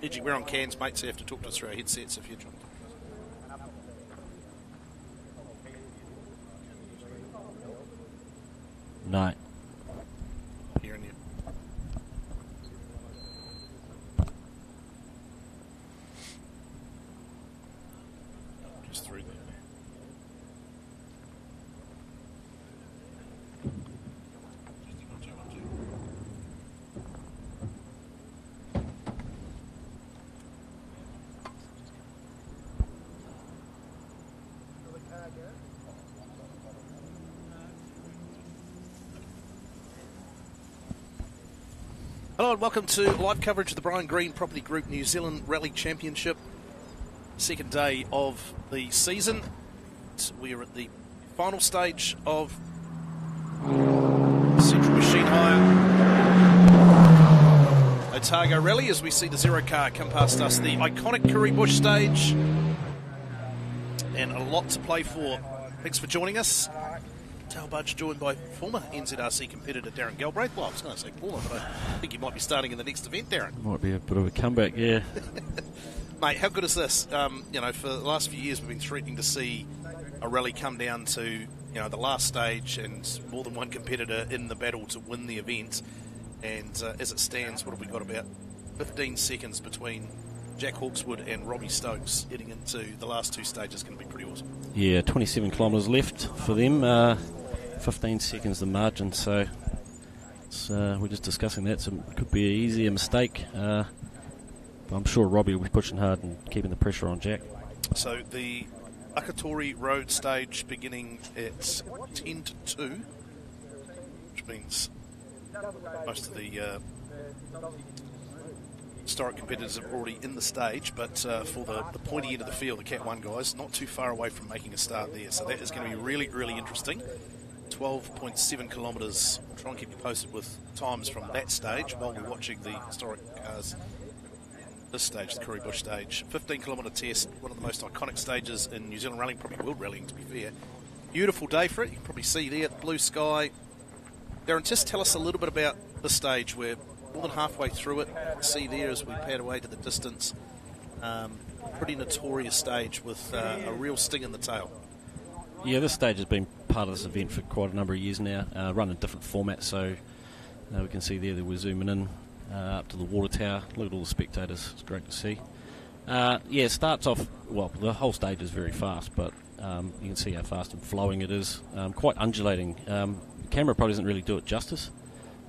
Edgy, we're on cans, mate, so you have to talk to us through our headsets if you're trying to. No. Hearing you. Just through there. Hello and welcome to live coverage of the Brian Green Property Group New Zealand Rally Championship. Second day of the season. We are at the final stage of Central Machine Hire Otago Rally as we see the Zero car come past us. The iconic Curry Bush stage and a lot to play for. Thanks for joining us. Tail Budge joined by former NZRC competitor Darren Galbraith. Well, I was going to say former, but I think you might be starting in the next event, Darren. Might be a bit of a comeback, yeah. Mate, how good is this? You know, for the last few years we've been threatening to see a rally come down to, you know, the last stage and more than one competitor in the battle to win the event. And as it stands, what have we got, about 15 seconds between Jack Hawkswood and Robbie Stokes heading into the last two stages. Going to be pretty awesome. Yeah, 27 kilometres left for them. 15 seconds the margin, so it's, we're just discussing that, so it could be an easier mistake. But I'm sure Robbie will be pushing hard and keeping the pressure on Jack. So the Akatori Road stage beginning at 10 to 2, which means most of the historic competitors are already in the stage, but for the pointy end of the field, the Cat 1 guys, not too far away from making a start there. So that is going to be really, really interesting. 12.7 kilometres. We'll try and keep you posted with times from that stage while we're watching the historic cars. This stage, the Curry Bush stage, 15-kilometre test, one of the most iconic stages in New Zealand rallying, probably world rallying to be fair. Beautiful day for it. You can probably see there the blue sky. Darren, just tell us a little bit about the stage. We're more than halfway through it. See there as we pad away to the distance. Pretty notorious stage with a real sting in the tail. Yeah, this stage has been part of this event for quite a number of years now, run in different formats, so we can see there that we're zooming in up to the water tower. Look at all the spectators, it's great to see. Yeah, it starts off, well, the whole stage is very fast, but you can see how fast and flowing it is. Quite undulating. The camera probably doesn't really do it justice.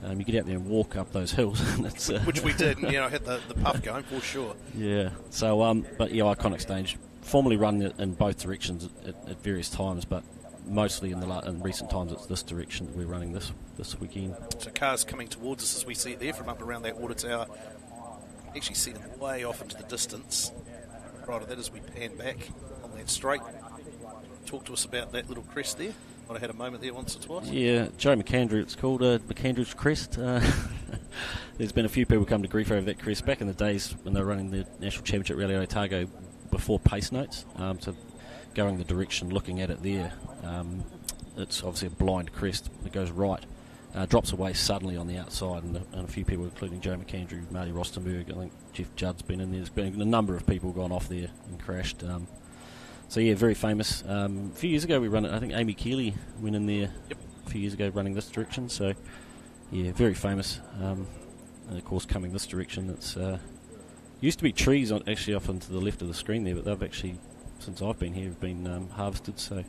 You get out there and walk up those hills. And it's, which we did, and had the puff going for sure. Yeah, so, but yeah, iconic stage. Formerly run in both directions at various times, but mostly in recent times it's this direction that we're running this weekend. So cars coming towards us as we see it there from up around that water tower. Actually see them way off into the distance. Right of that as we pan back on that straight. Talk to us about that little crest there. Might have had a moment there once or twice. Yeah, Joe McAndrew, it's called McAndrew's Crest. There's been a few people come to grief over that crest back in the days when they were running the National Championship Rally Otago before pace notes, so going the direction, looking at it there, it's obviously a blind crest that goes right, drops away suddenly on the outside, and a few people, including Joe McAndrew, Marty Rostenberg, I think Jeff Judd's been in there. There's been a number of people gone off there and crashed. So yeah, very famous. A few years ago we ran it, I think Amy Keeley went in there a few years ago running this direction, so yeah, very famous. And of course coming this direction, it's used to be trees actually off into the left of the screen there, but they've actually, since I've been here, have been harvested, so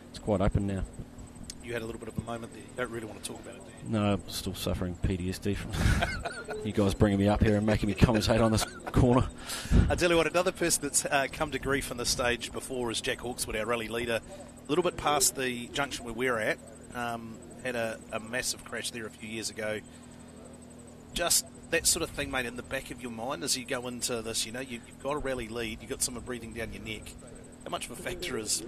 it's quite open now. You had a little bit of a moment there. You don't really want to talk about it, do you? No, I'm still suffering PTSD from you guys bringing me up here and making me commentate on this corner. I tell you what, another person that's come to grief on this stage before is Jack Hawkswood, our rally leader. A little bit past the junction where we're at, had a massive crash there a few years ago. Just that sort of thing, mate, in the back of your mind as you go into this, you've got a rally lead, you've got someone breathing down your neck. How much of a factor is,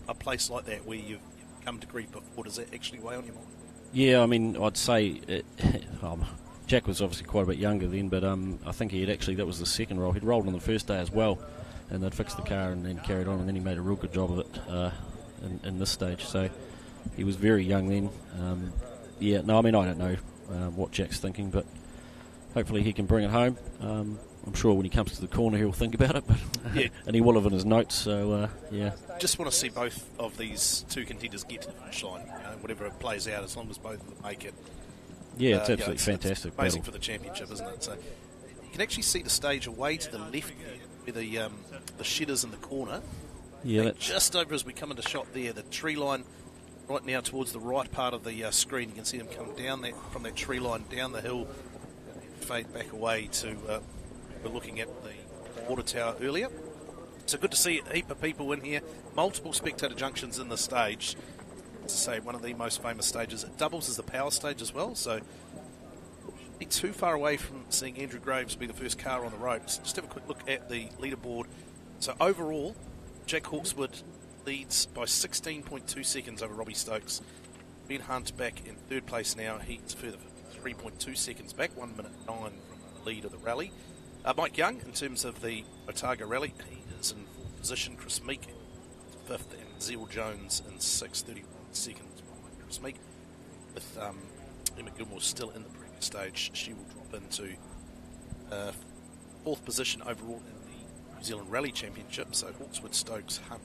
a place like that where you've come to grief before, does that actually weigh on your mind? Yeah, I mean, I'd say Jack was obviously quite a bit younger then, but I think that was the second roll. He'd rolled on the first day as well, and they'd fixed the car and then carried on, and then he made a real good job of it in this stage. So he was very young then. I don't know what Jack's thinking, but hopefully he can bring it home. I'm sure when he comes to the corner he'll think about it, but Yeah. and he will have in his notes. So yeah, Just want to see both of these two contenders get to the finish line. Whatever it plays out, as long as both of them make it. yeah, it's absolutely fantastic. It's amazing battle. for the championship, isn't it? So you can actually see the stage away to the left there, where the shedders in the corner. Yeah, And that's just over as we come into shot there, the tree line right now towards the right part of the screen. You can see them come down from that tree line down the hill, fade back away to. We're looking at the water tower earlier. So good to see a heap of people in here. Multiple spectator junctions in the stage. As I say, one of the most famous stages. It doubles as the power stage as well, so shouldn't be too far away from seeing Andrew Graves be the first car on the ropes. Just have a quick look at the leaderboard. So overall, Jack Hawkswood leads by 16.2 seconds over Robbie Stokes. Ben Hunt back in third place now. He's further 3.2 seconds back, 1 minute 9 from the lead of the rally. Mike Young, in terms of the Otago rally, he is in fourth position. Chris Meek fifth, and Zell Jones in 6:31 seconds behind Chris Meek. With Emma Gilmore still in the previous stage, she will drop into fourth position overall in the New Zealand Rally Championship. So Hawkswood, Stokes, Hunt,